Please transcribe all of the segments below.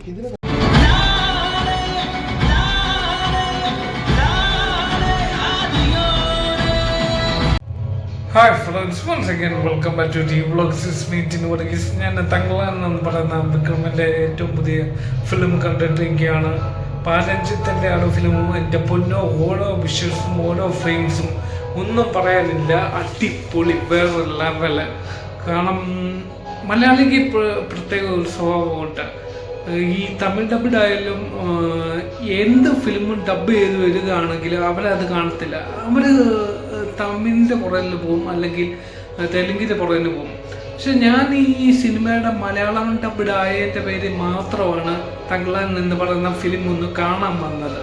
Hi friends, once again welcome back to the vlogs. This meeting Varghese. ഞാൻ തങ്കളാൻ എന്ന് പറയുന്ന വിക്രമിൻ്റെ ഏറ്റവും പുതിയ ഫിലിം കണ്ടിട്ടിരിക്കുകയാണ്. പാരഞ്ജിത്തിൻ്റെ ആണ് ഫിലിമും. എൻ്റെ പൊന്നോ, ഓരോ വിഷ്വൽസും ഓരോ ഫ്രെയിംസും ഒന്നും പറയാനില്ല, അടിപൊളി, വേറെ ലെവല്. കാരണം മലയാളിക്ക് പ്രത്യേക ഒരു സ്വഭാവമുണ്ട്. ഈ തമിഴ് ഡബ്ബായാലും എന്ത് ഫിലിമും ഡബ് ചെയ്ത് വരികയാണെങ്കിൽ അവരത് കാണത്തില്ല. അവർ തമിഴിൻ്റെ പുറകിൽ പോകും, അല്ലെങ്കിൽ തെലുങ്കിൻ്റെ പുറകിൽ പോകും. പക്ഷെ ഞാൻ ഈ സിനിമയുടെ മലയാളം ഡബ്ബഡ് ആയതിൻ്റെ പേര് മാത്രമാണ് തങ്കളൻ എന്ന് പറയുന്ന ഫിലിം ഒന്ന് കാണാൻ വന്നത്.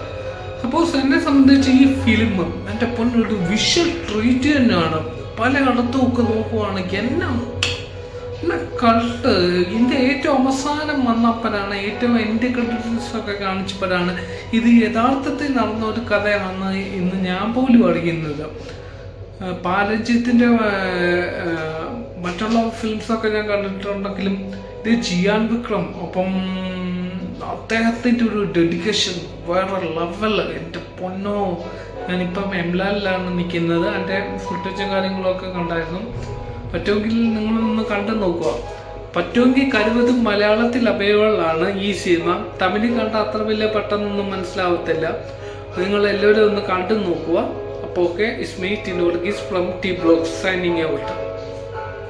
സപ്പോസ് എന്നെ സംബന്ധിച്ച് ഈ ഫിലിം എൻ്റെ പൊന്നൊരു വിഷ്വൽ ട്രീറ്റ് തന്നെയാണ്. പലയിടത്തും ഒക്കെ നോക്കുവാണെങ്കിൽ എന്നെ കട്ട് ഇതിൻ്റെ ഏറ്റവും അവസാനം വന്നപ്പോഴാണ്, ഏറ്റവും എൻ്റെ ക്രെഡിറ്റ്സൊക്കെ കാണിച്ചപ്പോഴാണ് ഇത് യഥാർത്ഥത്തിൽ നടന്ന ഒരു കഥയാണെന്ന് ഇന്ന് ഞാൻ പോലും അറിയുന്നത്. പാരഞ്ജിത്തിൻ്റെ മറ്റുള്ള ഫിലിംസൊക്കെ ഞാൻ കണ്ടിട്ടുണ്ടെങ്കിലും ഇത് ജിയാൻ വിക്രം, ഒപ്പം അദ്ദേഹത്തിൻ്റെ ഒരു ഡെഡിക്കേഷൻ വേറെ ലെവല്. എൻ്റെ പൊന്നോ, ഞാനിപ്പം എംലാലിലാണ് നിൽക്കുന്നത്. എൻ്റെ ഫുട്ടേജും കാര്യങ്ങളൊക്കെ കണ്ടായിരുന്നു. പറ്റുമെങ്കിൽ നിങ്ങളൊന്ന് കണ്ടു നോക്കുക. പറ്റുമെങ്കിൽ കഴിവതും മലയാളത്തിൽ അവൈലബിളാണ് ഈ സിനിമ. തമിഴിൽ കണ്ട അത്ര വലിയ പെട്ടെന്നൊന്നും മനസ്സിലാവത്തില്ല. നിങ്ങൾ എല്ലാവരും ഒന്ന് കണ്ടു നോക്കുക. അപ്പോൾ okay, it's me Tinu Varghese from T blogs signing out.